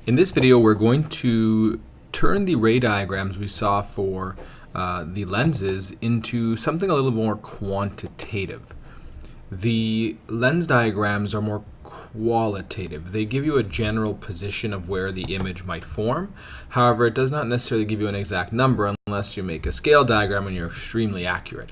In this video, we're going to turn the ray diagrams we saw for the lenses into something a little more quantitative. The lens diagrams are more qualitative. They give you a general position of where the image might form. However, it does not necessarily give you an exact number unless you make a scale diagram and you're extremely accurate.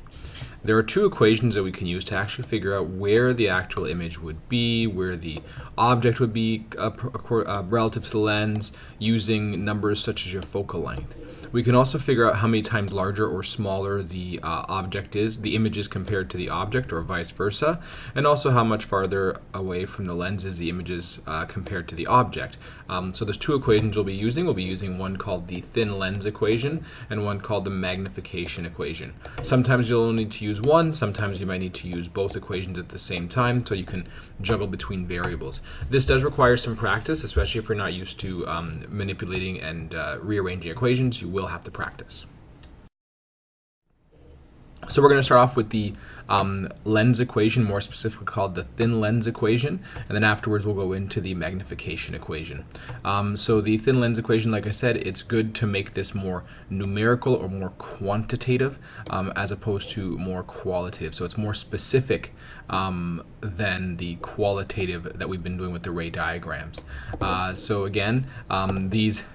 There are two equations that we can use to actually figure out where the actual image would be, where the object would be relative to the lens, using numbers such as your focal length. We can also figure out how many times larger or smaller the object is, the image is compared to the object, or vice versa, and also how much farther away from the lens is the image is compared to the object. So there's two equations we'll be using. We'll be using one called the thin lens equation and one called the magnification equation. Sometimes you'll only need to use one, sometimes you might need to use both equations at the same time so you can juggle between variables. This does require some practice, especially if you're not used to manipulating and rearranging equations. You will have to practice. So we're going to start off with the lens equation, more specifically called the thin lens equation, and then afterwards we'll go into the magnification equation. So the thin lens equation, like I said, it's good to make this more numerical or more quantitative as opposed to more qualitative. So it's more specific than the qualitative that we've been doing with the ray diagrams. So again, these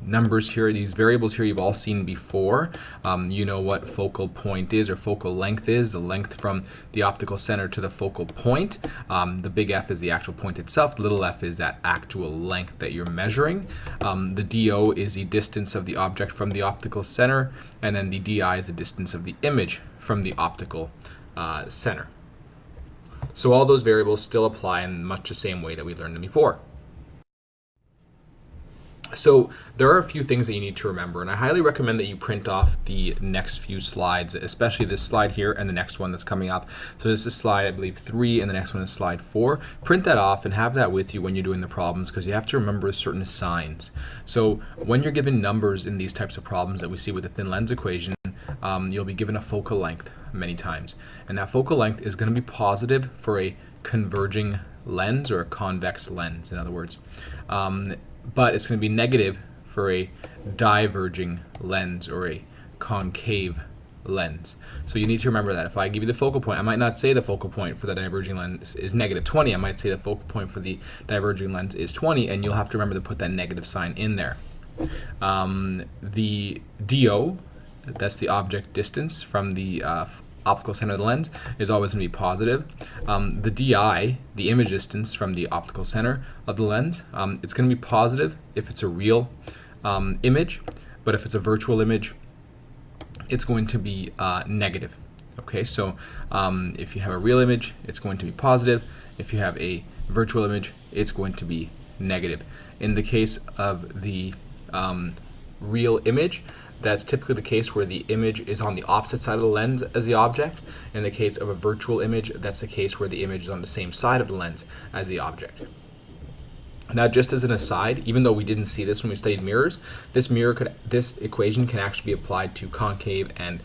numbers here, these variables here, you've all seen before. You know what focal point is, or focal length is, the length from the optical center to the focal point. The big F is the actual point itself, little f is that actual length that you're measuring. The DO is the distance of the object from the optical center, and then the DI is the distance of the image from the optical center. So all those variables still apply in much the same way that we learned them before. So there are a few things that you need to remember, and I highly recommend that you print off the next few slides, especially this slide here and the next one that's coming up. So this is slide, I believe, 3, and the next one is slide 4. Print that off and have that with you when you're doing the problems, because you have to remember certain signs. So when you're given numbers in these types of problems that we see with the thin lens equation, you'll be given a focal length many times. And that focal length is going to be positive for a converging lens, or a convex lens, in other words. But it's going to be negative for a diverging lens, or a concave lens. So you need to remember that. If I give you the focal point, I might not say the focal point for the diverging lens is negative 20. I might say the focal point for the diverging lens is 20, and you'll have to remember to put that negative sign in there. The DO, that's the object distance from the optical center of the lens, is always going to be positive. The DI, the image distance from the optical center of the lens, it's going to be positive if it's a real image, but if it's a virtual image, it's going to be negative. Okay, so if you have a real image, it's going to be positive. If you have a virtual image, it's going to be negative. In the case of the real image, that's typically the case where the image is on the opposite side of the lens as the object. In the case of a virtual image, that's the case where the image is on the same side of the lens as the object. Now, just as an aside, even though we didn't see this when we studied mirrors, this equation can actually be applied to concave and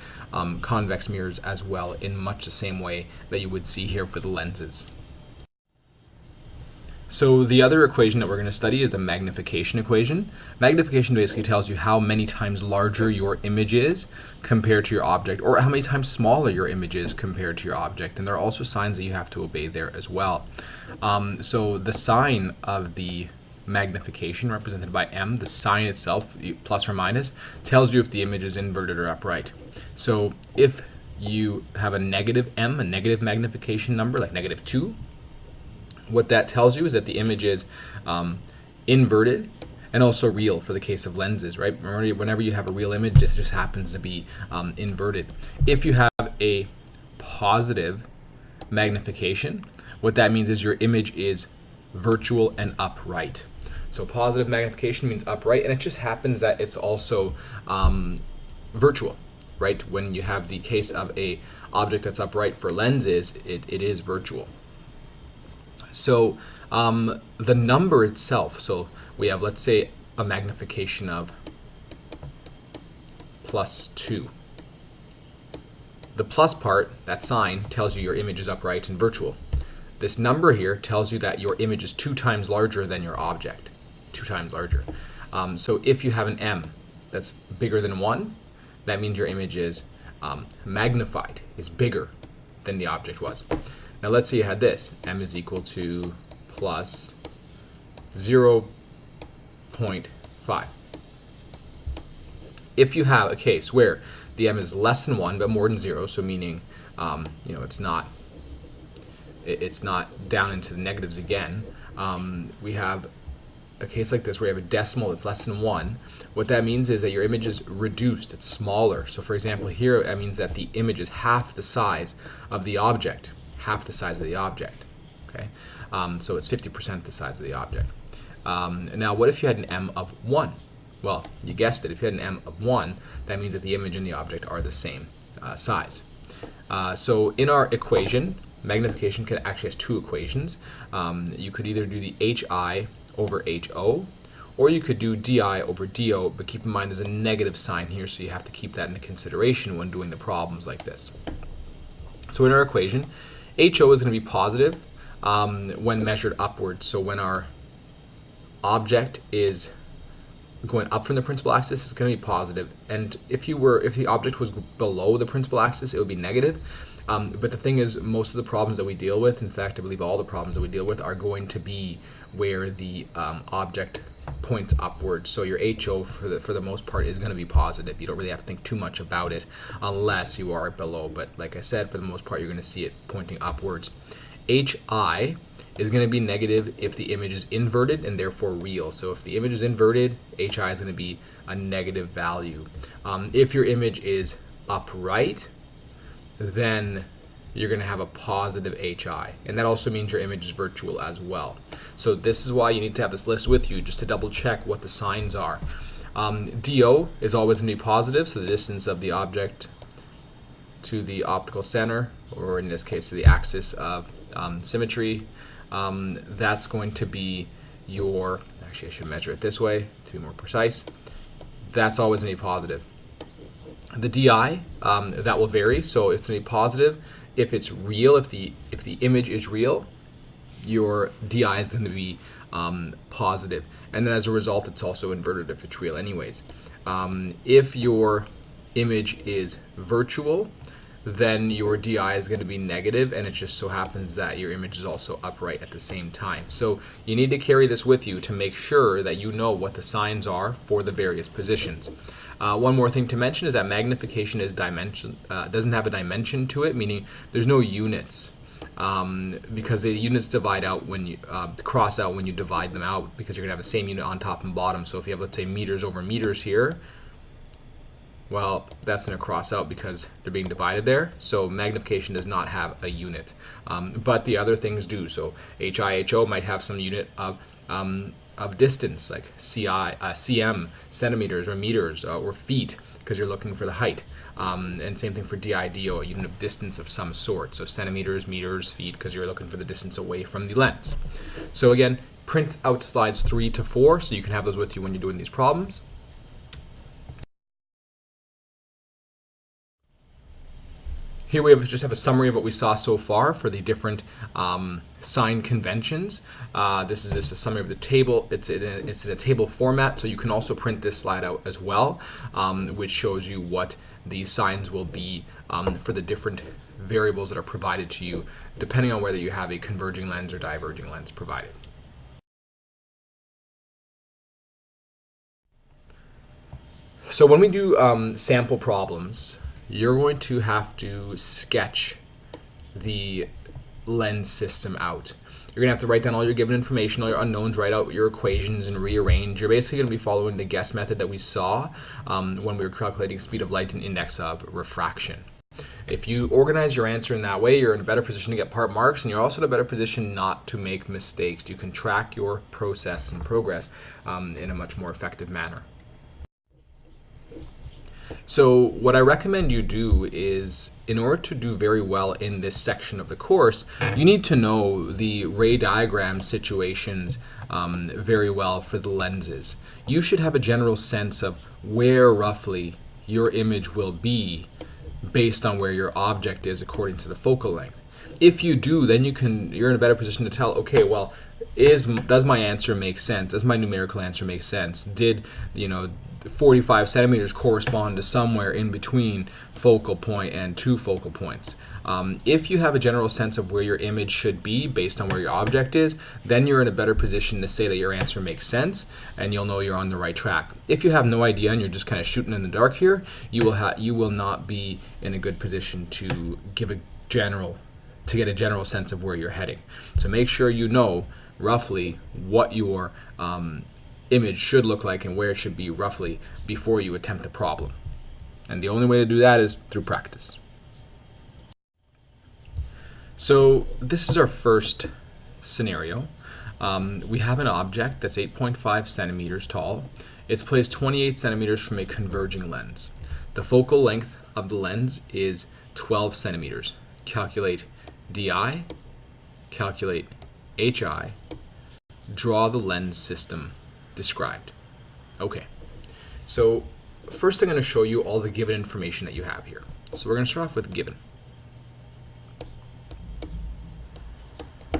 convex mirrors as well, in much the same way that you would see here for the lenses. So the other equation that we're going to study is the magnification equation. Magnification basically tells you how many times larger your image is compared to your object, or how many times smaller your image is compared to your object. And there are also signs that you have to obey there as well. So the sign of the magnification, represented by M, the sign itself, plus or minus, tells you if the image is inverted or upright. So if you have a negative M, a negative magnification number, like -2, what that tells you is that the image is inverted, and also real for the case of lenses, right? Remember, whenever you have a real image, it just happens to be inverted. If you have a positive magnification, what that means is your image is virtual and upright. So positive magnification means upright, and it just happens that it's also virtual, right? When you have the case of a object that's upright for lenses, it is virtual. So the number itself, so we have, let's say, a magnification of +2. The plus part, that sign, tells you your image is upright and virtual. This number here tells you that your image is 2 times larger than your object. 2 times larger. So if you have an M that's bigger than 1, that means your image is magnified, is bigger than the object was. Now let's say you had this, M is equal to plus 0.5. If you have a case where the M is less than 1 but more than 0, so meaning it's not down into the negatives again, we have a case like this where you have a decimal that's less than 1. What that means is that your image is reduced, it's smaller. So for example here, that means that the image is half the size of the object. Okay, so it's 50% the size of the object. Now what if you had an M of 1? Well, you guessed it, if you had an M of 1, that means that the image and the object are the same size. So in our equation, magnification actually has 2 equations. You could either do the HI over HO, or you could do DI over DO, but keep in mind there's a negative sign here, so you have to keep that into consideration when doing the problems like this. So in our equation, HO is going to be positive when measured upwards. So when our object is going up from the principal axis, it's going to be positive. And if the object was below the principal axis, it would be negative. But the thing is, most of the problems that we deal with, in fact, I believe all the problems that we deal with, are going to be where the object points upwards. So your HO, for the most part, is going to be positive. You don't really have to think too much about it unless you are below. But like I said, for the most part, you're going to see it pointing upwards. HI is going to be negative if the image is inverted and therefore real. So if the image is inverted, HI is going to be a negative value. If your image is upright, then you're going to have a positive HI, and that also means your image is virtual as well. So this is why you need to have this list with you, just to double check what the signs are. DO is always going to be positive, so the distance of the object to the optical center, or in this case to the axis of symmetry, that's going to be your, actually I should measure it this way to be more precise, that's always going to be positive. The DI, that will vary, so it's going to be positive if it's real. If the image is real, your DI is going to be positive, and then as a result, it's also inverted if it's real anyways. If your image is virtual, then your DI is going to be negative, and it just so happens that your image is also upright at the same time. So you need to carry this with you to make sure that you know what the signs are for the various positions. One more thing to mention is that magnification is doesn't have a dimension to it, meaning there's no units, because the units divide out when you cross out when you divide them out, because you're going to have the same unit on top and bottom. So if you have, let's say, meters over meters here, well, that's going to cross out because they're being divided there. So magnification does not have a unit, but the other things do. So HIHO might have some unit of distance, like cm, centimeters, or meters, or feet, because you're looking for the height. And same thing for DIDO, a unit of distance of some sort. So centimeters, meters, feet, because you're looking for the distance away from the lens. So again, print out slides 3 to 4 so you can have those with you when you're doing these problems. Here we just have a summary of what we saw so far for the different sign conventions. This is just a summary of the table. It's in a table format, so you can also print this slide out as well, which shows you what the signs will be for the different variables that are provided to you, depending on whether you have a converging lens or diverging lens provided. So when we do sample problems, you're going to have to sketch the lens system out. You're going to have to write down all your given information, all your unknowns, write out your equations, and rearrange. You're basically going to be following the guess method that we saw when we were calculating speed of light and index of refraction. If you organize your answer in that way, you're in a better position to get part marks, and you're also in a better position not to make mistakes. You can track your process and progress in a much more effective manner. So what I recommend you do is, in order to do very well in this section of the course, you need to know the ray diagram situations very well for the lenses. You should have a general sense of where roughly your image will be based on where your object is according to the focal length. If you do, then you're in a better position to tell, okay, well, does my answer make sense? Does my numerical answer make sense? Did 45 centimeters correspond to somewhere in between focal point and 2 focal points? If you have a general sense of where your image should be based on where your object is, then you're in a better position to say that your answer makes sense, and you'll know you're on the right track. If you have no idea and you're just kind of shooting in the dark here, you will not be in a good position to get a general sense of where you're heading. So make sure you know roughly what your image should look like and where it should be roughly before you attempt the problem. And the only way to do that is through practice. So this is our first scenario. We have an object that's 8.5 centimeters tall. It's placed 28 centimeters from a converging lens. The focal length of the lens is 12 centimeters. Calculate DI, calculate HI, draw the lens system described. Okay, so first I'm going to show you all the given information that you have here. So we're going to start off with given.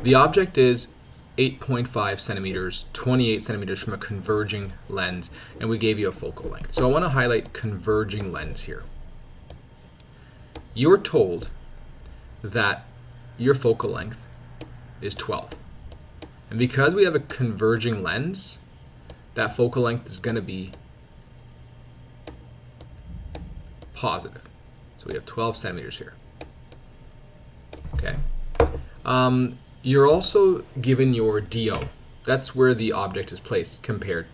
The object is 8.5 centimeters, 28 centimeters from a converging lens, and we gave you a focal length. So I want to highlight converging lens here. You're told that your focal length is 12. And because we have a converging lens, that focal length is going to be positive. So we have 12 centimeters here. Okay. You're also given your DO. That's where the object is placed compared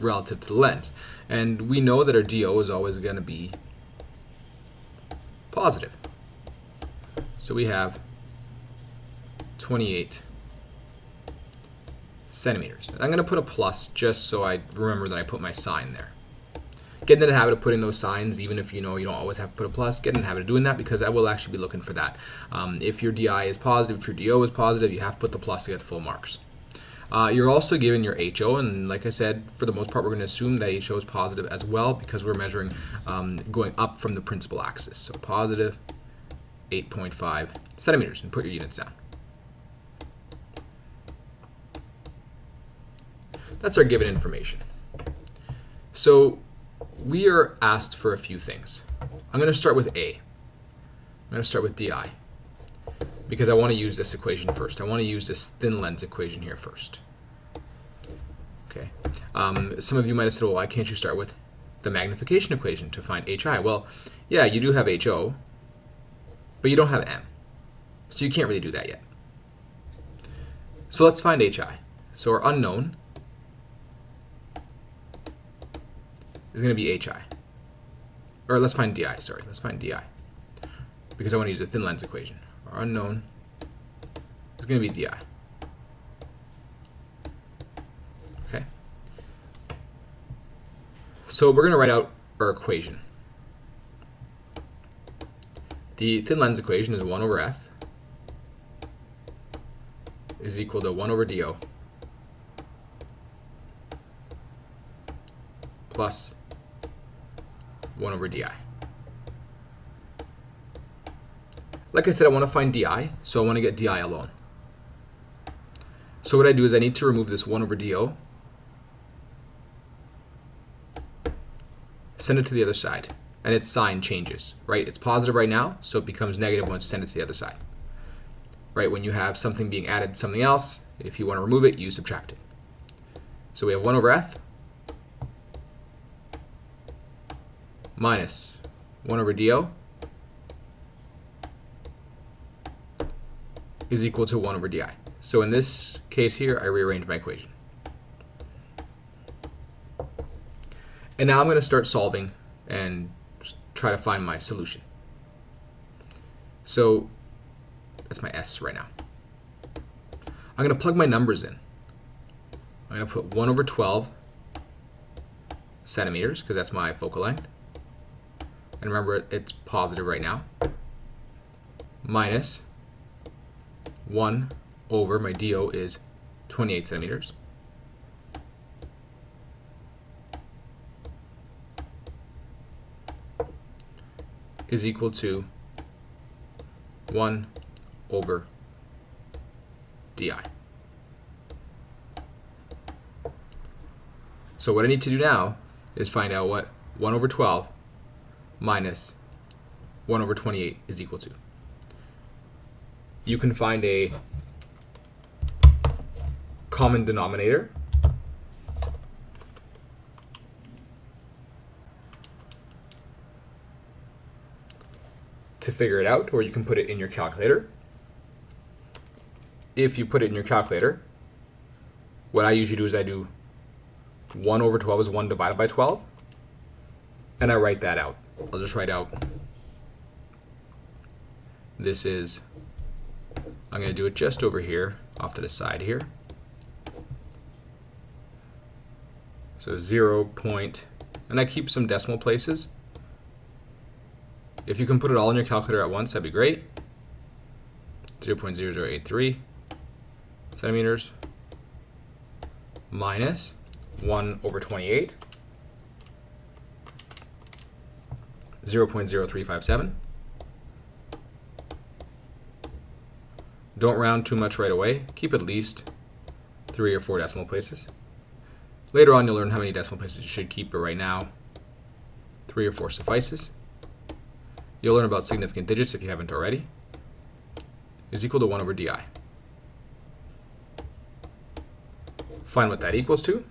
relative to the lens. And we know that our DO is always going to be positive. So we have 28 centimeters. I'm going to put a plus just so I remember that I put my sign there. Get in the habit of putting those signs, even if you know you don't always have to put a plus. Get in the habit of doing that, because I will actually be looking for that. If your DI is positive, if your DO is positive, you have to put the plus to get the full marks. You're also given your HO, and like I said, for the most part, we're going to assume that HO is positive as well, because we're measuring going up from the principal axis. So positive 8.5 centimeters, and put your units down. That's our given information. So we are asked for a few things. I'm going to start with A. I'm going to start with DI, because I want to use this equation first. I want to use this thin lens equation here first. Okay. Some of you might have said, well, why can't you start with the magnification equation to find HI? Well, yeah, you do have HO, but you don't have M. So you can't really do that yet. So let's find HI. So our unknown is going to be HI. Or let's find DI, sorry. Let's find DI, because I want to use a thin lens equation. Our unknown is going to be DI. Okay. So we're going to write out our equation. The thin lens equation is 1 over F is equal to 1 over DO plus 1 over DI. Like I said, I want to find DI, so I want to get DI alone. So what I do is I need to remove this 1 over DO, send it to the other side, and its sign changes, right? It's positive right now, so it becomes negative once you send it to the other side. Right, when you have something being added to something else, if you want to remove it, you subtract it. So we have 1 over F minus 1 over DO is equal to 1 over DI. So in this case here, I rearrange my equation. And now I'm going to start solving and try to find my solution. So that's my S right now. I'm going to plug my numbers in. I'm going to put 1 over 12 centimeters, because that's my focal length. And remember, it's positive right now. Minus 1 over, my DO is 28 centimeters. Is equal to 1 over di. So what I need to do now is find out what 1 over 12 minus 1 over 28 is equal to. You can find a common denominator. To figure it out, or you can put it in your calculator. If you put it in your calculator, what I usually do is I do 1 over 12 is 1 divided by 12, and I write that out. I'll just write out, this is, I'm going to do it just over here, off to the side here. So 0 point, and I keep some decimal places. If you can put it all in your calculator at once, that'd be great. 0.0083 centimeters minus 1 over 28, 0.0357. Don't round too much right away. Keep at least 3 or 4 decimal places. Later on, you'll learn how many decimal places you should keep, but right now, 3 or 4 suffices. You'll learn about significant digits if you haven't already. Is equal to 1 over di. Find what that equals to.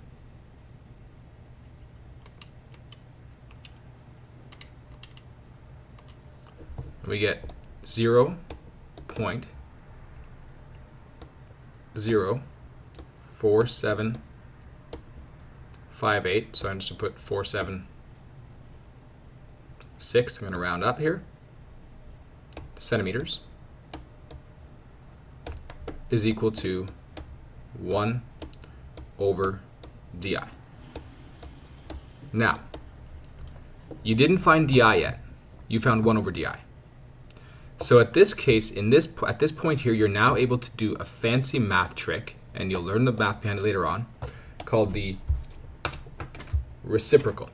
We get 0.04758. So I'm just going to put 476. I'm going to round up here. Centimeters is equal to 1 over di. Now, you didn't find di yet. You found 1 over di. So at this case, at this point here, you're now able to do a fancy math trick, and you'll learn the math behind it later on, called the reciprocal.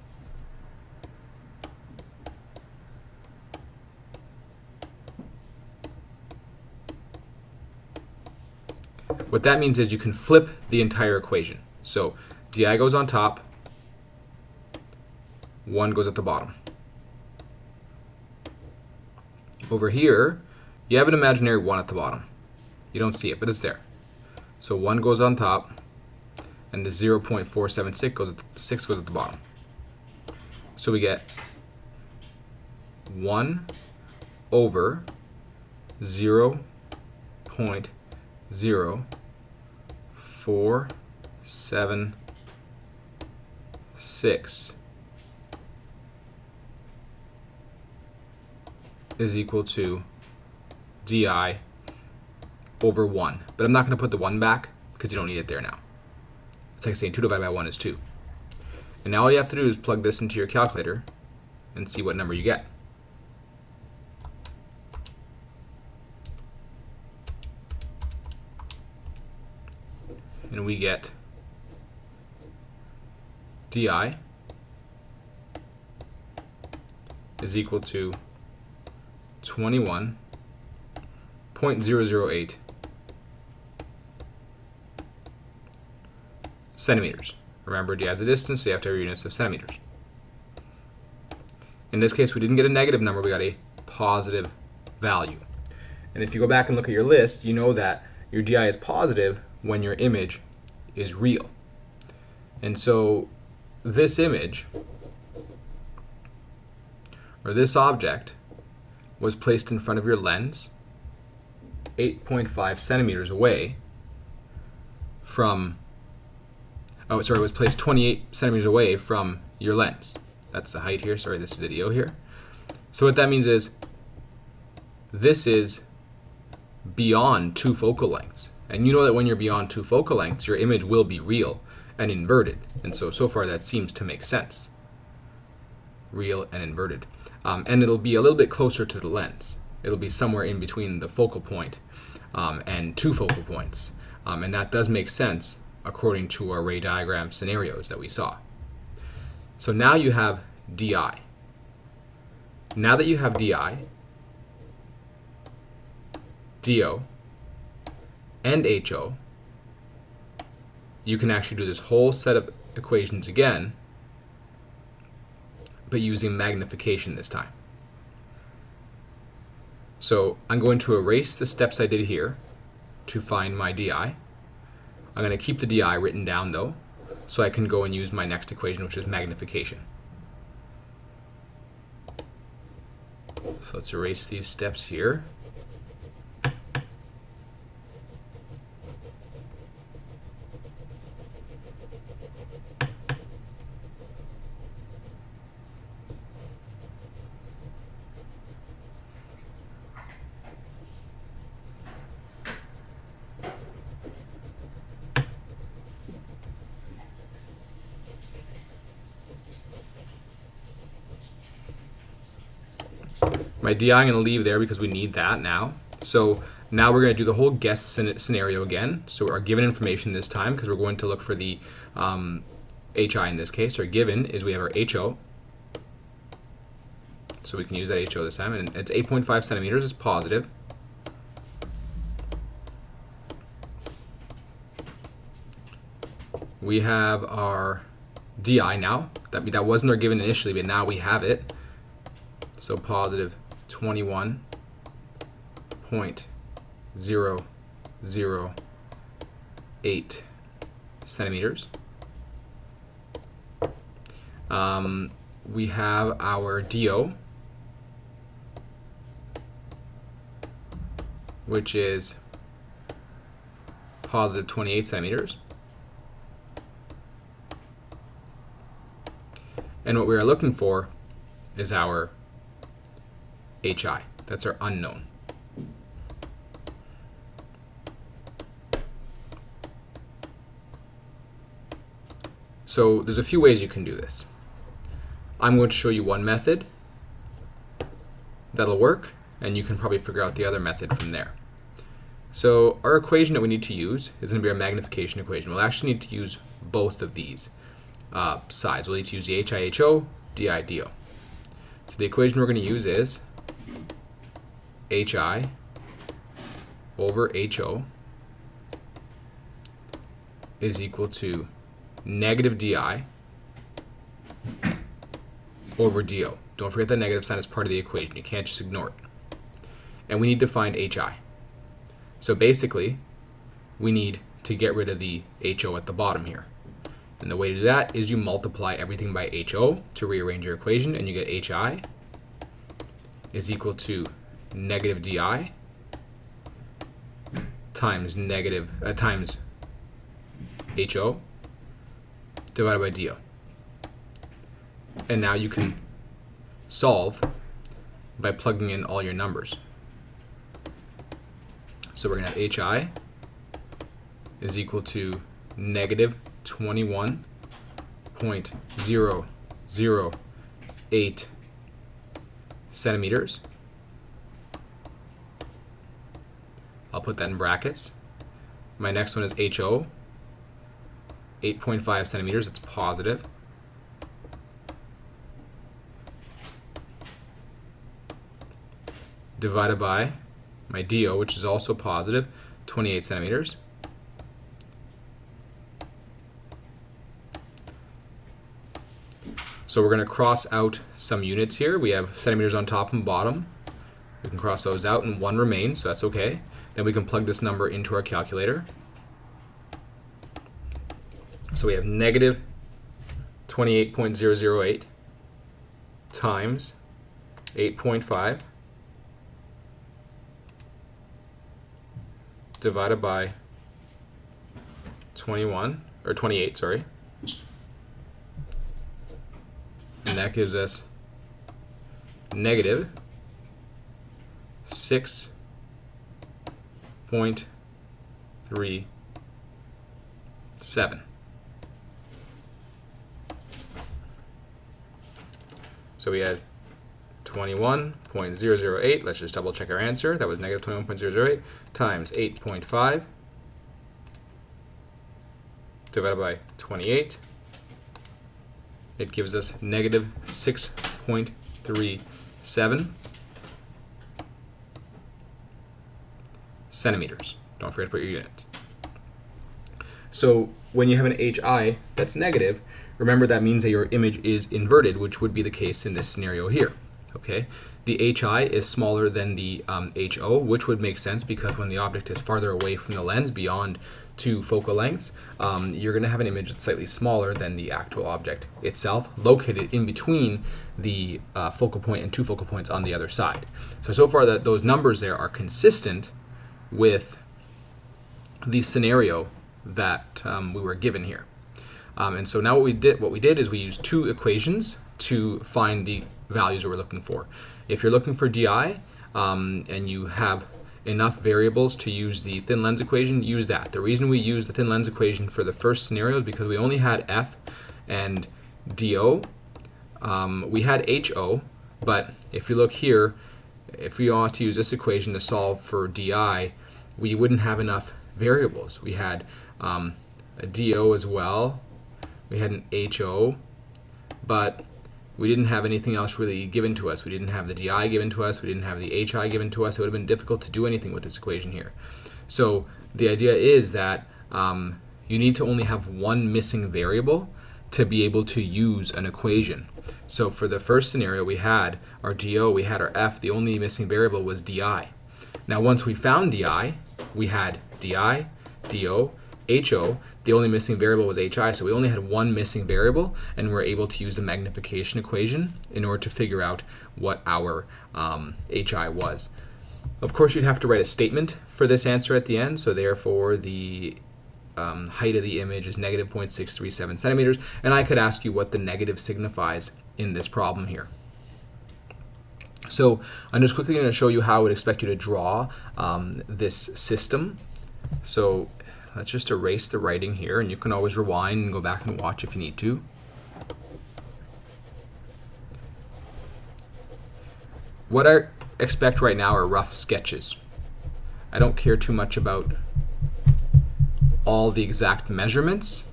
What that means is you can flip the entire equation. So di goes on top, 1 goes at the bottom. Over here, you have an imaginary 1 at the bottom. You don't see it, but it's there. So 1 goes on top, and the 0.476 goes at the bottom. So we get 1 over 0.0476 is equal to di over 1. But I'm not going to put the 1 back because you don't need it there now. It's like saying 2 divided by 1 is 2. And now all you have to do is plug this into your calculator and see what number you get. And we get di is equal to 21.008 centimeters. Remember, di is a distance, so you have to have your units of centimeters. In this case, we didn't get a negative number, we got a positive value. And if you go back and look at your list, you know that your di is positive when your image is real. And so this image, or this object, was placed in front of your lens 8.5 centimeters away from, it was placed 28 centimeters away from your lens. That's the height here, sorry, this is the DO here. So what that means is this is beyond 2 focal lengths. And you know that when you're beyond 2 focal lengths, your image will be real and inverted. And so far that seems to make sense. Real and inverted. And it'll be a little bit closer to the lens. It'll be somewhere in between the focal point and 2 focal points. And that does make sense according to our ray diagram scenarios that we saw. So now you have di. Now that you have di, DO, and HO, you can actually do this whole set of equations again, but using magnification this time. So I'm going to erase the steps I did here to find my DI. I'm going to keep the DI written down though, so I can go and use my next equation, which is magnification. So let's erase these steps here. My DI I'm going to leave there because we need that now. So now we're going to do the whole guess scenario again. So our given information this time, because we're going to look for the HI in this case. Our given is we have our HO. So we can use that HO this time. And it's 8.5 centimeters. It's positive. We have our DI now. That wasn't our given initially, but now we have it. So positive 21.008 centimeters. We have our DO, which is positive 28 centimeters. And what we are looking for is our HI. That's our unknown. So there's a few ways you can do this. I'm going to show you one method that'll work, and you can probably figure out the other method from there. So our equation that we need to use is going to be our magnification equation. We'll actually need to use both of these sides. We'll need to use the HIHO, DIDO. So the equation we're going to use is HI over HO is equal to negative DI over DO. Don't forget that negative sign is part of the equation. You can't just ignore it. And we need to find HI. So basically, we need to get rid of the HO at the bottom here. And the way to do that is you multiply everything by HO to rearrange your equation, and you get HI is equal to negative DI times times HO divided by DO. And now you can solve by plugging in all your numbers. So we're going to have HI is equal to negative 21.008 centimeters. I'll put that in brackets. My next one is HO, 8.5 centimeters. It's positive. Divided by my DO, which is also positive, 28 centimeters. So we're going to cross out some units here. We have centimeters on top and bottom. We can cross those out, and one remains, so that's okay. Then we can plug this number into our calculator. So we have negative 28.008 times 8.5 divided by 28, sorry. And that gives us negative 6.37. So we had 21.008. Let's just double check our answer. That was negative 21.008 times 8.5 divided by 28. It gives us negative 6.37. centimeters. Don't forget to put your units. So when you have an HI that's negative, remember that means that your image is inverted, which would be the case in this scenario here. Okay, the HI is smaller than the HO, which would make sense because when the object is farther away from the lens beyond 2 focal lengths, you're going to have an image that's slightly smaller than the actual object itself, located in between the focal point and 2 focal points on the other side. So far that those numbers there are consistent with the scenario that we were given here. And so now what we did is we used 2 equations to find the values that we're looking for. If you're looking for DI and you have enough variables to use the thin lens equation, use that. The reason we used the thin lens equation for the first scenario is because we only had F and DO. We had HO, but if you look here, if we ought to use this equation to solve for DI, we wouldn't have enough variables. We had a DO as well, we had an HO, but we didn't have anything else really given to us. We didn't have the DI given to us, we didn't have the HI given to us. It would have been difficult to do anything with this equation here. So the idea is that you need to only have one missing variable to be able to use an equation. So for the first scenario, we had our DO, we had our F, the only missing variable was DI. Now once we found DI, we had DI, DO, HO, the only missing variable was HI, so we only had one missing variable, and we're able to use the magnification equation in order to figure out what our HI was. Of course, you'd have to write a statement for this answer at the end, so therefore the height of the image is negative 0.637 centimeters, and I could ask you what the negative signifies in this problem here. So I'm just quickly going to show you how I would expect you to draw this system. So let's just erase the writing here, and you can always rewind and go back and watch if you need to. What I expect right now are rough sketches. I don't care too much about all the exact measurements.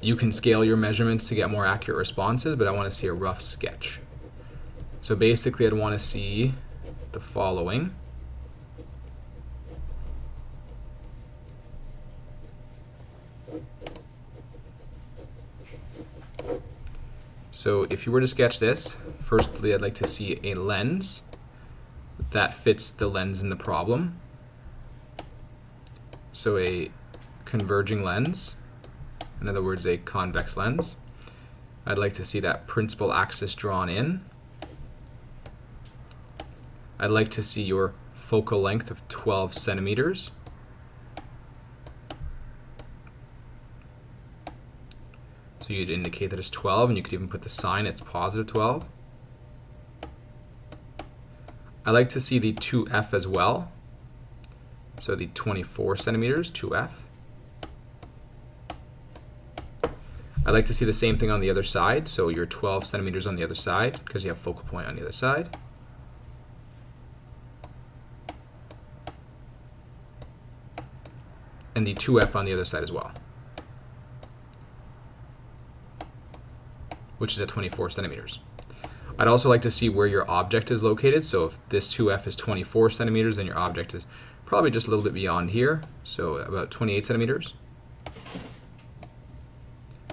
You can scale your measurements to get more accurate responses, but I want to see a rough sketch. So basically I'd want to see the following. So if you were to sketch this, firstly I'd like to see a lens that fits the lens in the problem. So a converging lens, in other words a convex lens. I'd like to see that principal axis drawn in. I'd like to see your focal length of 12 centimeters. So you'd indicate that it's 12, and you could even put the sign, it's positive 12. I like to see the 2F as well. So the 24 centimeters, 2F. I like to see the same thing on the other side, so your 12 centimeters on the other side, because you have focal point on the other side. And the 2F on the other side as well, which is at 24 centimeters. I'd also like to see where your object is located. So if this 2F is 24 centimeters, then your object is probably just a little bit beyond here, so about 28 centimeters.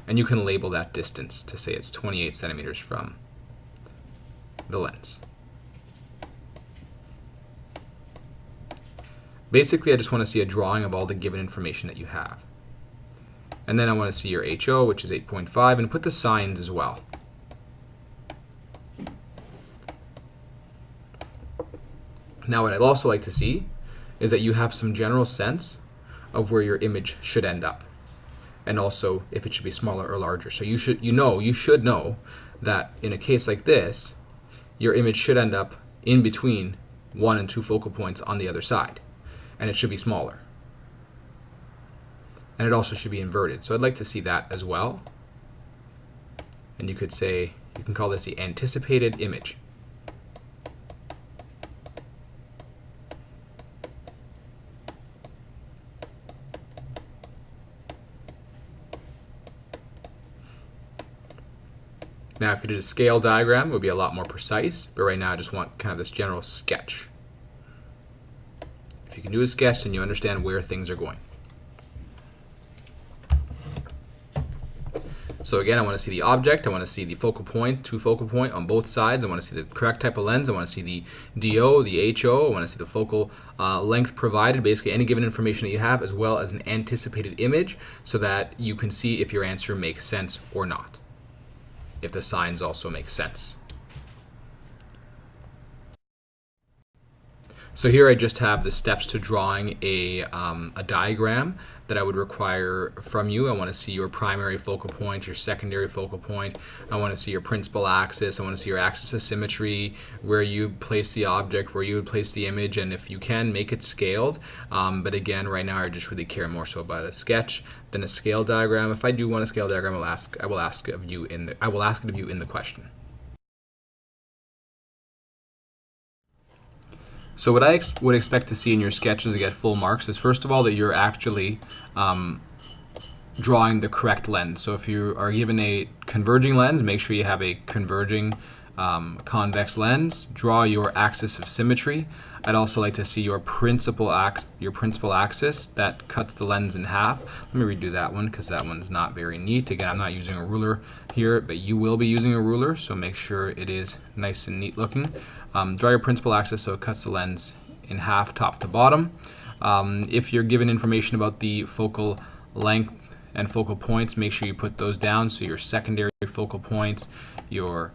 And you can label that distance to say it's 28 centimeters from the lens. Basically, I just want to see a drawing of all the given information that you have. And then I want to see your HO, which is 8.5, and put the signs as well. Now what I'd also like to see is that you have some general sense of where your image should end up, and also if it should be smaller or larger. So you should know that in a case like this, your image should end up in between 1 and 2 focal points on the other side, and it should be smaller. And it also should be inverted. So I'd like to see that as well. And you could say, you can call this the anticipated image. Now if you did a scale diagram, it would be a lot more precise, but right now I just want kind of this general sketch. If you can do a sketch, then you understand where things are going. So again, I want to see the object, I want to see the focal point, two focal point on both sides, I want to see the correct type of lens, I want to see the DO, the HO, I want to see the focal length provided, basically any given information that you have, as well as an anticipated image so that you can see if your answer makes sense or not, if the signs also make sense. So here I just have the steps to drawing a diagram that I would require from you. I want to see your primary focal point, your secondary focal point. I want to see your principal axis. I want to see your axis of symmetry, where you place the object, where you would place the image, and if you can, make it scaled. But again, right now I just really care more so about a sketch than a scale diagram. If I do want a scale diagram, I will ask it of you in the question. So what I would expect to see in your sketches to get full marks is, first of all, that you're actually drawing the correct lens. So if you are given a converging lens, make sure you have a converging convex lens. Draw your axis of symmetry. I'd also like to see your principal axis that cuts the lens in half. Let me redo that one because that one's not very neat. Again, I'm not using a ruler here, but you will be using a ruler, so make sure it is nice and neat looking. Draw your principal axis so it cuts the lens in half, top to bottom. If you're given information about the focal length and focal points, make sure you put those down. So your secondary focal points, your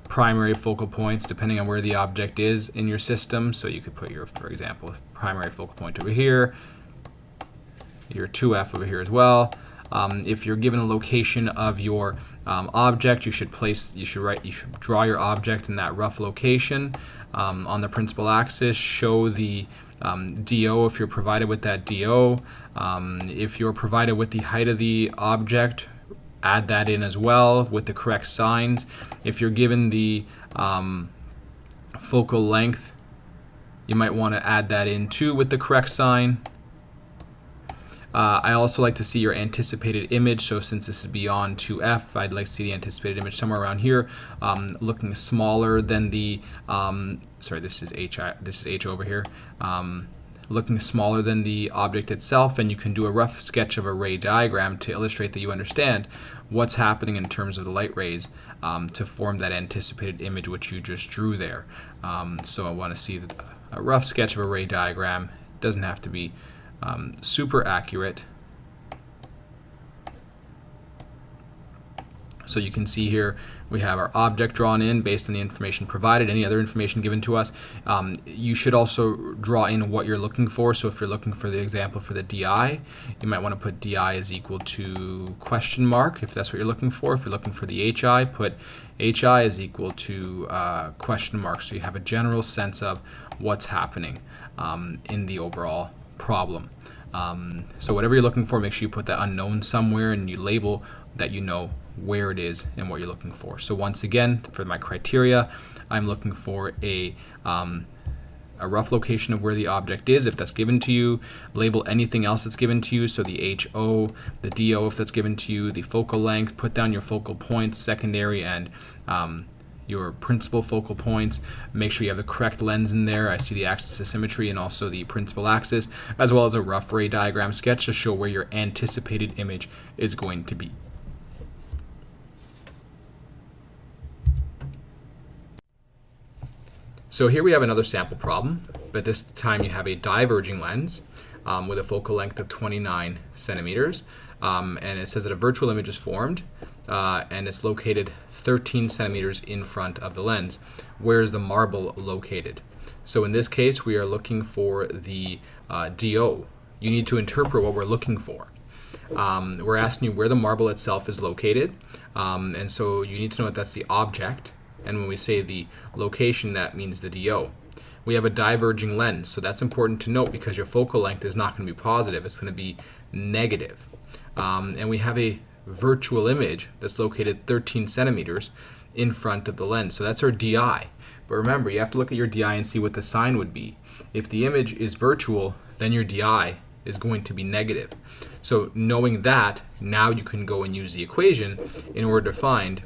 primary focal points, depending on where the object is in your system. So you could put your, for example, primary focal point over here, your 2F over here as well. If you're given a location of your object, you should draw your object in that rough location on the principal axis. Show the DO if you're provided with that DO. If you're provided with the height of the object, add that in as well with the correct signs. If you're given the focal length, you might want to add that in too with the correct sign. I also like to see your anticipated image. So since this is beyond 2F, I'd like to see the anticipated image somewhere around here, looking smaller than the, sorry, this is H over here, looking smaller than the object itself, and you can do a rough sketch of a ray diagram to illustrate that you understand what's happening in terms of the light rays to form that anticipated image which you just drew there. So I want to see a rough sketch of a ray diagram. It doesn't have to be super accurate. So you can see here we have our object drawn in based on the information provided, any other information given to us. You should also draw in what you're looking for. So if you're looking for the example for the DI, you might want to put DI is equal to question mark if that's what you're looking for. If you're looking for the HI, put HI is equal to question mark, so you have a general sense of what's happening in the overall problem. So whatever you're looking for, make sure you put that unknown somewhere and you label that you know where it is and what you're looking for. So once again, for my criteria, I'm looking for a rough location of where the object is if that's given to you. Label anything else that's given to you, so the HO, the DO if that's given to you, the focal length, put down your focal points, secondary and your principal focal points. Make sure you have the correct lens in there. I see the axis of symmetry and also the principal axis, as well as a rough ray diagram sketch to show where your anticipated image is going to be. So here we have another sample problem, but this time you have a diverging lens with a focal length of 29 centimeters, and it says that a virtual image is formed and it's located 13 centimeters in front of the lens. Where is the marble located? So in this case, we are looking for the DO. You need to interpret what we're looking for. We're asking you where the marble itself is located, and so you need to know that that's the object. And when we say the location, that means the DO. We have a diverging lens, so that's important to note because your focal length is not going to be positive, it's going to be negative. And we have a virtual image that's located 13 centimeters in front of the lens, so that's our DI. But remember, you have to look at your DI and see what the sign would be. If the image is virtual, then your DI is going to be negative. So knowing that, now you can go and use the equation in order to find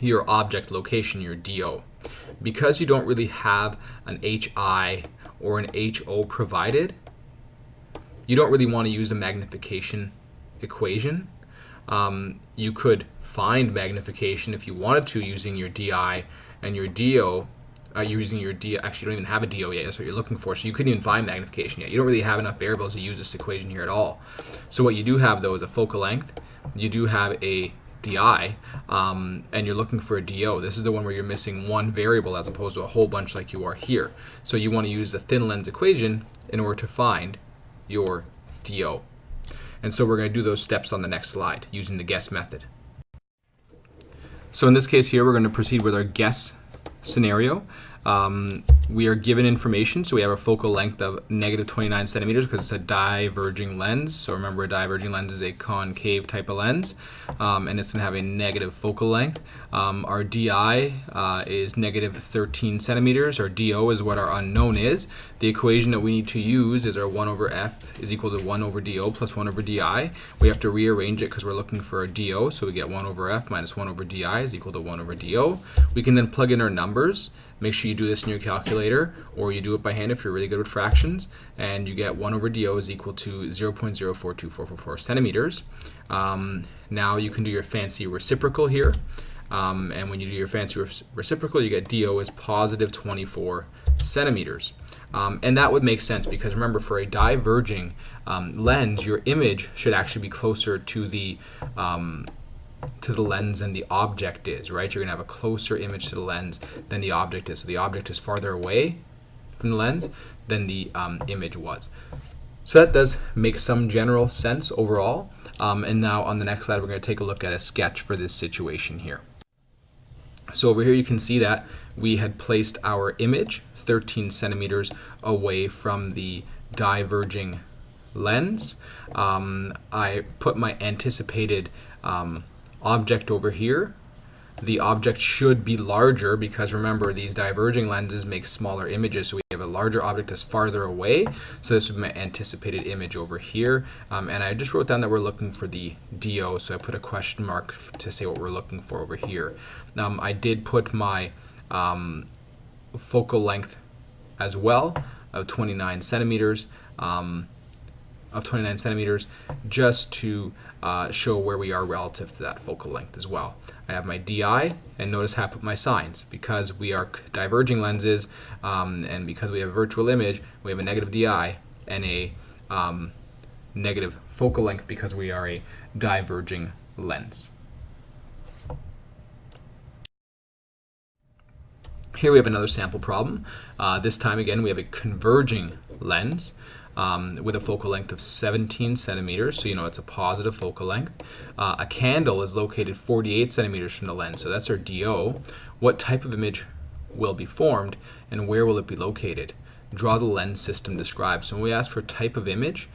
your object location, your DO. Because you don't really have an HI or an HO provided, you don't really want to use the magnification equation. You could find magnification if you wanted to using your DI and your DO. Using your DO, actually you don't even have a DO yet, that's what you're looking for, so you couldn't even find magnification yet. You don't really have enough variables to use this equation here at all. So what you do have though is a focal length, you do have a DI, and you're looking for a DO. This is the one where you're missing one variable as opposed to a whole bunch like you are here. So you want to use the thin lens equation in order to find your DO. And so we're going to do those steps on the next slide using the guess method. So in this case here, we're going to proceed with our guess scenario. We are given information, so we have a focal length of negative 29 centimeters because it's a diverging lens. So remember, a diverging lens is a concave type of lens, and it's going to have a negative focal length. Our DI is negative 13 centimeters. Our DO is what our unknown is. The equation that we need to use is our 1 over F is equal to 1 over DO plus 1 over DI. We have to rearrange it because we're looking for a DO, so we get 1 over F minus 1 over DI is equal to 1 over DO. We can then plug in our numbers. Make sure you do this in your calculator, or you do it by hand if you're really good with fractions, and you get 1 over DO is equal to 0.042444 centimeters. Now you can do your fancy reciprocal here, and when you do your fancy reciprocal, you get DO is positive 24 centimeters. And that would make sense because remember, for a diverging lens, your image should actually be closer to the lens than the object is, right? You're going to have a closer image to the lens than the object is. So the object is farther away from the lens than the image was. So that does make some general sense overall. And now on the next slide, we're going to take a look at a sketch for this situation here. So over here you can see that we had placed our image 13 centimeters away from the diverging lens. I put my anticipated object over here. The object should be larger because remember, these diverging lenses make smaller images, so we have a larger object that's farther away. So this would be my anticipated image over here, and I just wrote down that we're looking for the DO, so I put a question mark to say what we're looking for over here. I did put my focal length as well of 29 centimeters. Just to show where we are relative to that focal length as well. I have my DI, and notice how I put my signs. Because we are diverging lenses, and because we have a virtual image, we have a negative DI and a negative focal length because we are a diverging lens. Here we have another sample problem. This time again we have a converging lens with a focal length of 17 centimeters, so you know it's a positive focal length. A candle is located 48 centimeters from the lens, so that's our DO. What type of image will be formed and where will it be located? Draw the lens system described. So when we ask for type of image,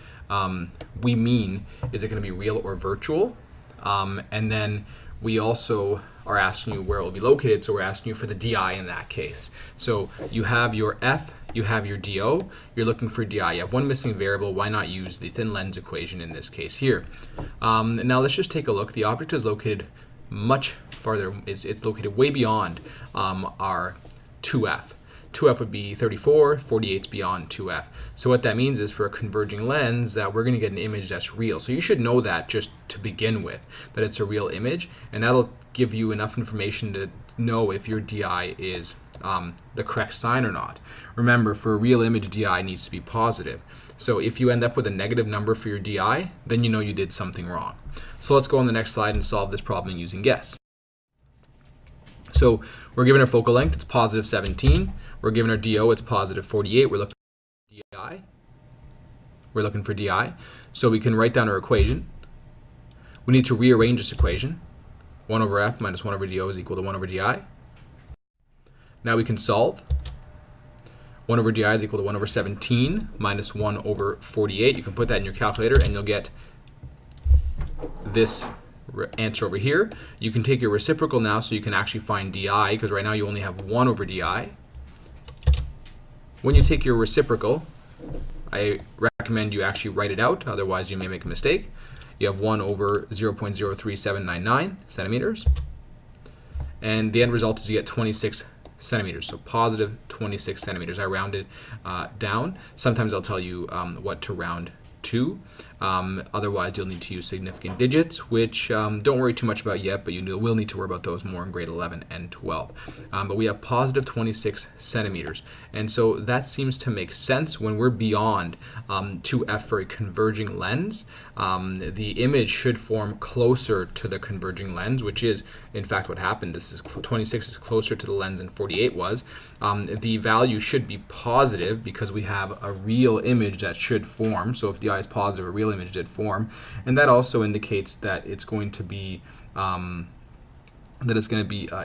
we mean, is it going to be real or virtual? And then we also are asking you where it will be located, so we're asking you for the DI in that case. So you have your F, you have your DO, you're looking for DI. You have one missing variable, why not use the thin lens equation in this case here? Now let's just take a look. The object is located much farther, it's located way beyond our 2F. 2F would be 34, 48 is beyond 2F. So what that means is for a converging lens that we're going to get an image that's real. So you should know that just to begin with, that it's a real image, and that'll give you enough information to know if your DI is the correct sign or not. Remember, for a real image, DI needs to be positive. So if you end up with a negative number for your DI, then you know you did something wrong. So let's go on the next slide and solve this problem using guess. So we're given our focal length, it's positive 17. We're given our DO, it's positive 48. We're looking for DI. We're looking for DI. So we can write down our equation. We need to rearrange this equation. 1 over F minus 1 over DO is equal to 1 over DI. Now we can solve. 1 over DI is equal to 1 over 17 minus 1 over 48. You can put that in your calculator and you'll get this answer over here. You can take your reciprocal now so you can actually find DI, because right now you only have 1 over DI. When you take your reciprocal, I recommend you actually write it out, otherwise you may make a mistake. You have 1 over 0.03799 centimeters. And the end result is you get 26 centimeters. So positive 26 centimeters. I rounded down. Sometimes I'll tell you what to round to. Otherwise, you'll need to use significant digits, which don't worry too much about yet, but you will need to worry about those more in grade 11 and 12. But we have positive 26 centimeters. And so that seems to make sense when we're beyond 2f for a converging lens. The image should form closer to the converging lens, which is, in fact, what happened. This is 26 is closer to the lens than 48 was. The value should be positive because we have a real image that should form. So if the eye is positive, a real image did form, and that also indicates that it's going to be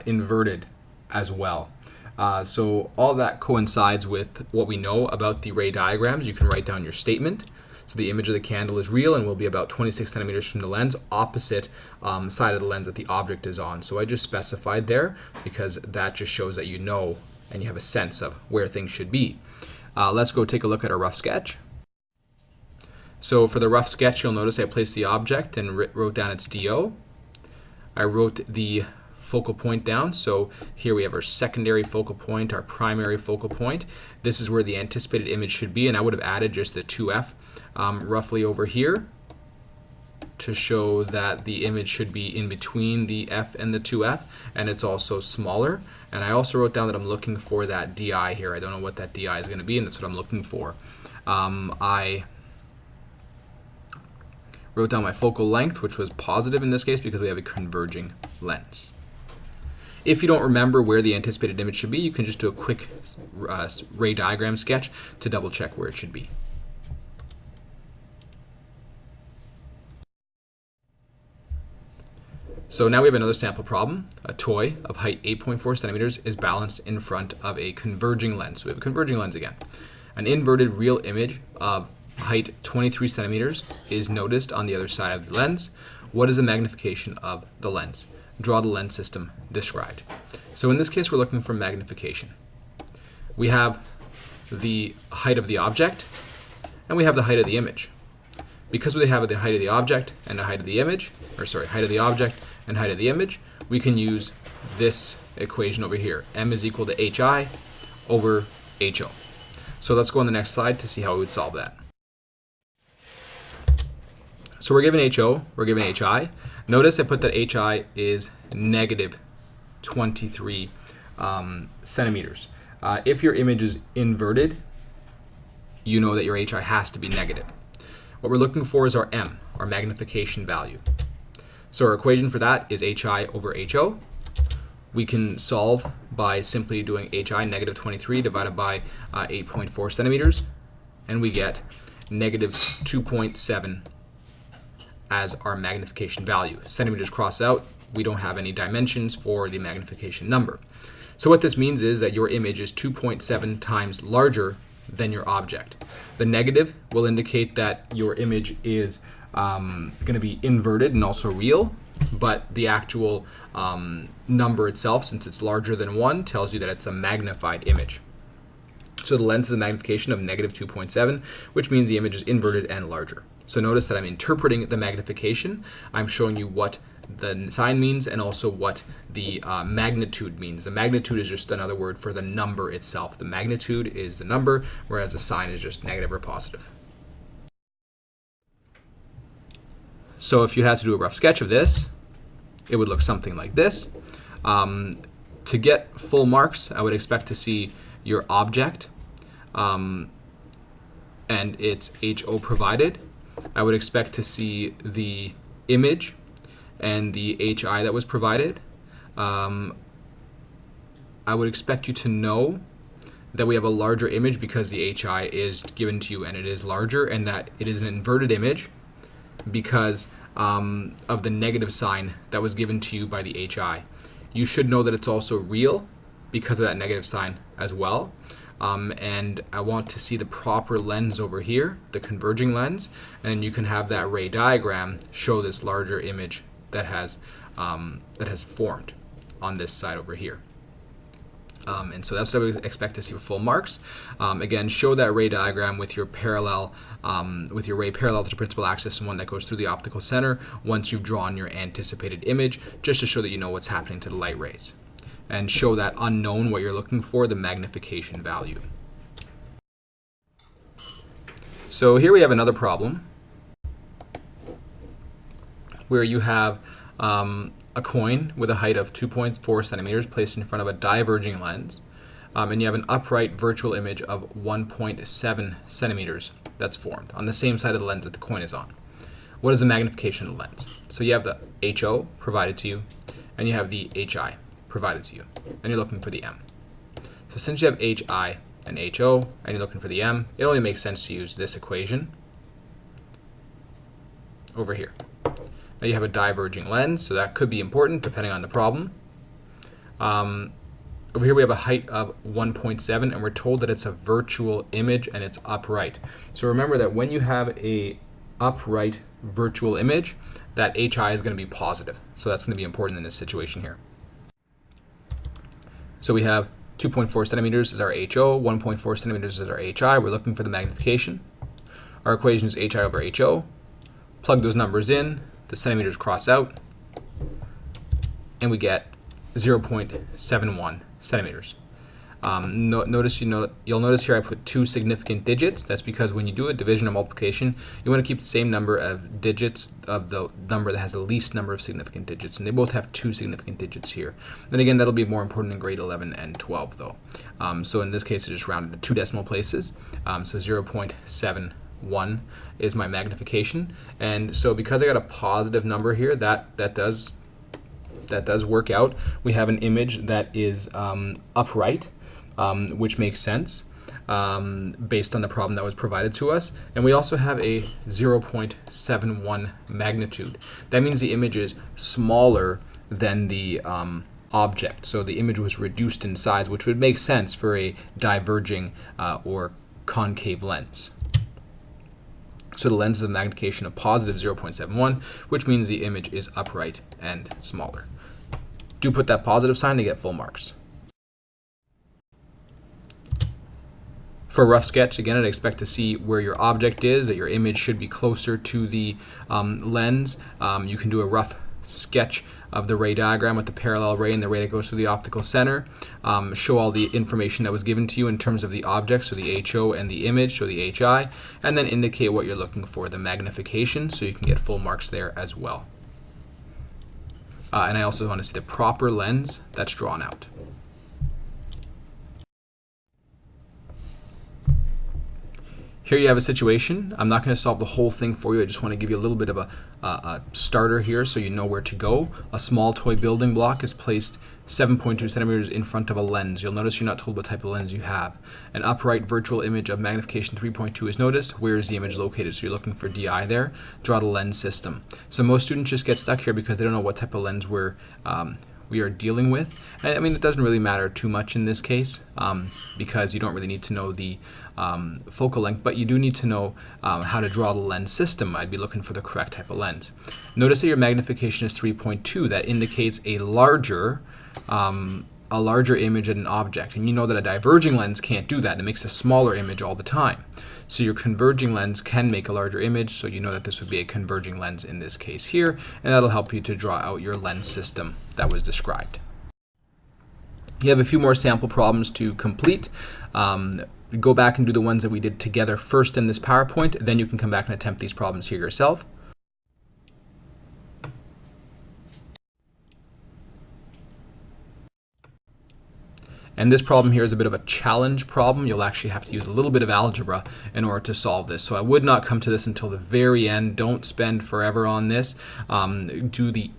inverted as well. So all that coincides with what we know about the ray diagrams. You can write down your statement. So the image of the candle is real and will be about 26 centimeters from the lens, opposite side of the lens that the object is on. So I just specified there because that just shows that you know and you have a sense of where things should be. Let's go take a look at a rough sketch. So for the rough sketch, you'll notice I placed the object and wrote down its DO. I wrote the focal point down. So here we have our secondary focal point, our primary focal point. This is where the anticipated image should be, and I would have added just the 2f roughly over here to show that the image should be in between the f and the 2f, and it's also smaller. And I also wrote down that I'm looking for that DI here. I don't know what that DI is going to be, and that's what I'm looking for. I wrote down my focal length, which was positive in this case because we have a converging lens. If you don't remember where the anticipated image should be, you can just do a quick ray diagram sketch to double check where it should be. So now we have another sample problem. A toy of height 8.4 centimeters is balanced in front of a converging lens. So we have a converging lens again. An inverted real image of height 23 centimeters is noticed on the other side of the lens. What is the magnification of the lens? Draw the lens system described. So in this case, we're looking for magnification. We have the height of the object, and we have the height of the image. Because we have the height of the object and the height of the image, height of the object and height of the image, we can use this equation over here. M is equal to HI over HO. So let's go on the next slide to see how we would solve that. So we're given HO, we're given HI. Notice I put that HI is negative 23 centimeters. If your image is inverted, you know that your HI has to be negative. What we're looking for is our M, our magnification value. So our equation for that is HI over HO. We can solve by simply doing HI, negative 23, divided by 8.4 centimeters, and we get negative 2.7 as our magnification value. Centimeters cross out, we don't have any dimensions for the magnification number. So what this means is that your image is 2.7 times larger than your object. The negative will indicate that your image is going to be inverted and also real, but the actual number itself, since it's larger than 1, tells you that it's a magnified image. So the lens is a magnification of negative 2.7, which means the image is inverted and larger. So notice that I'm interpreting the magnification. I'm showing you what the sign means and also what the magnitude means. The magnitude is just another word for the number itself. The magnitude is the number, whereas the sign is just negative or positive. So if you had to do a rough sketch of this, it would look something like this. To get full marks, I would expect to see your object and its HO provided. I would expect to see the image and the HI that was provided. I would expect you to know that we have a larger image because the HI is given to you and it is larger, and that it is an inverted image because of the negative sign that was given to you by the HI. You should know that it's also real because of that negative sign as well. And I want to see the proper lens over here, the converging lens, and you can have that ray diagram show this larger image that has formed on this side over here. And so that's what I would expect to see for full marks. Again, show that ray diagram with your parallel, with your ray parallel to the principal axis and one that goes through the optical center once you've drawn your anticipated image, just to show that you know what's happening to the light rays. and show that unknown, what you're looking for, the magnification value. So here we have another problem where you have a coin with a height of 2.4 centimeters placed in front of a diverging lens, and you have an upright virtual image of 1.7 centimeters that's formed on the same side of the lens that the coin is on. What is the magnification of the lens? So you have the HO provided to you, and you have the HI provided to you, and you're looking for the M. So since you have HI and HO, and you're looking for the M, it only makes sense to use this equation over here. Now you have a diverging lens, so that could be important depending on the problem. Over here we have a height of 1.7, and we're told that it's a virtual image and it's upright. So remember that when you have a upright virtual image, that HI is going to be positive. So that's going to be important in this situation here. So we have 2.4 centimeters is our HO, 1.4 centimeters is our HI. We're looking for the magnification. Our equation is HI over HO. Plug those numbers in, the centimeters cross out, and we get 0.71 centimeters. You'll notice here I put two significant digits. That's because when you do a division or multiplication, you want to keep the same number of digits of the number that has the least number of significant digits, and they both have two significant digits here. Then again, that'll be more important in grade 11 and 12 though. So in this case, I just rounded to 2 decimal places. So 0.71 is my magnification, and so because I got a positive number here, that does work out. We have an image that is upright, which makes sense based on the problem that was provided to us. And we also have a 0.71 magnitude. That means the image is smaller than the object. So the image was reduced in size, which would make sense for a diverging or concave lens. So the lens is a magnification of positive 0.71, which means the image is upright and smaller. Do put that positive sign to get full marks. For a rough sketch, again, I'd expect to see where your object is, that your image should be closer to the lens. You can do a rough sketch of the ray diagram with the parallel ray and the ray that goes through the optical center. Show all the information that was given to you in terms of the object, so the HO and the image, so the HI, and then indicate what you're looking for, the magnification, so you can get full marks there as well. And I also want to see the proper lens that's drawn out. Here you have a situation. I'm not going to solve the whole thing for you. I just want to give you a little bit of a starter here so you know where to go. A small toy building block is placed 7.2 centimeters in front of a lens. You'll notice you're not told what type of lens you have. An upright virtual image of magnification 3.2 is noticed. Where is the image located? So you're looking for DI there. Draw the lens system. So most students just get stuck here because they don't know what type of lens we are dealing with. And, I mean, it doesn't really matter too much in this case because you don't really need to know the focal length, but you do need to know how to draw the lens system. I'd be looking for the correct type of lens. Notice that your magnification is 3.2. That indicates a larger image at an object, and you know that a diverging lens can't do that. It makes a smaller image all the time. So your converging lens can make a larger image, so you know that this would be a converging lens in this case here, and that'll help you to draw out your lens system that was described. You have a few more sample problems to complete. Go back and do the ones that we did together first in this PowerPoint, then you can come back and attempt these problems here yourself. And this problem here is a bit of a challenge problem. You'll actually have to use a little bit of algebra in order to solve this. So I would not come to this until the very end. Don't spend forever on this. Do the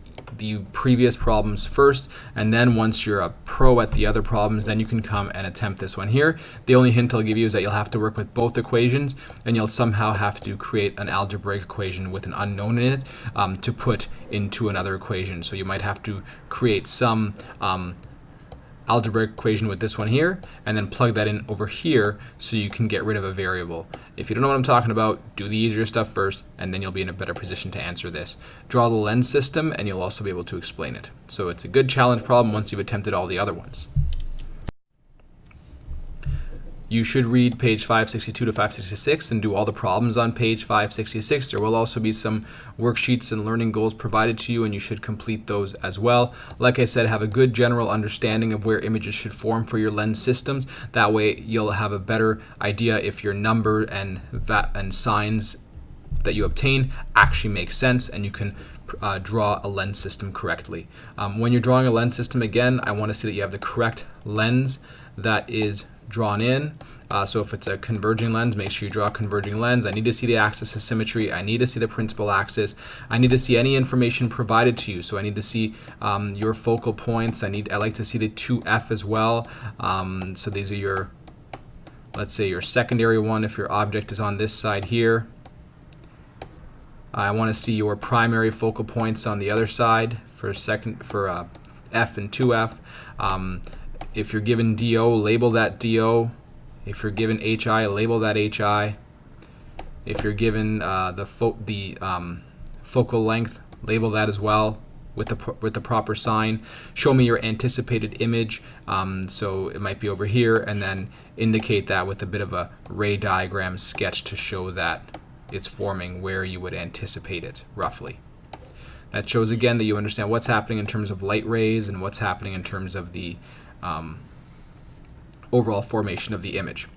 previous problems first, and then once you're a pro at the other problems, then you can come and attempt this one here. The only hint I'll give you is that you'll have to work with both equations, and you'll somehow have to create an algebraic equation with an unknown in it to put into another equation. So you might have to create some algebraic equation with this one here, and then plug that in over here so you can get rid of a variable. If you don't know what I'm talking about, do the easier stuff first, and then you'll be in a better position to answer this. Draw the lens system, and you'll also be able to explain it. So it's a good challenge problem once you've attempted all the other ones. You should read page 562 to 566 and do all the problems on page 566. There will also be some worksheets and learning goals provided to you, and you should complete those as well. Like I said, have a good general understanding of where images should form for your lens systems. That way you'll have a better idea if your number and signs that you obtain actually make sense, and you can draw a lens system correctly. When you're drawing a lens system, again, I want to see that you have the correct lens that is drawn in. So if it's a converging lens, make sure you draw a converging lens. I need to see the axis of symmetry. I need to see the principal axis. I need to see any information provided to you. So I need to see your focal points. I like to see the 2F as well. So these are your, let's say, your secondary one if your object is on this side here. I want to see your primary focal points on the other side for F and 2F. If you're given DO, label that DO. If you're given HI, label that HI. If you're given the focal length, label that as well with the proper sign. Show me your anticipated image. So it might be over here, and then indicate that with a bit of a ray diagram sketch to show that it's forming where you would anticipate it roughly. That shows again that you understand what's happening in terms of light rays and what's happening in terms of the overall formation of the image.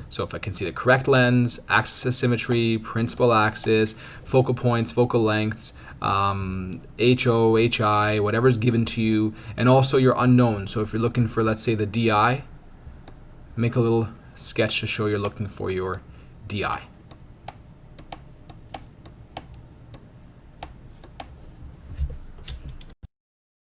So if I can see the correct lens, axis of symmetry, principal axis, focal points, focal lengths, HO, HI, whatever's given to you, and also your unknown. So if you're looking for, let's say, the DI, make a little sketch to show you're looking for your DI.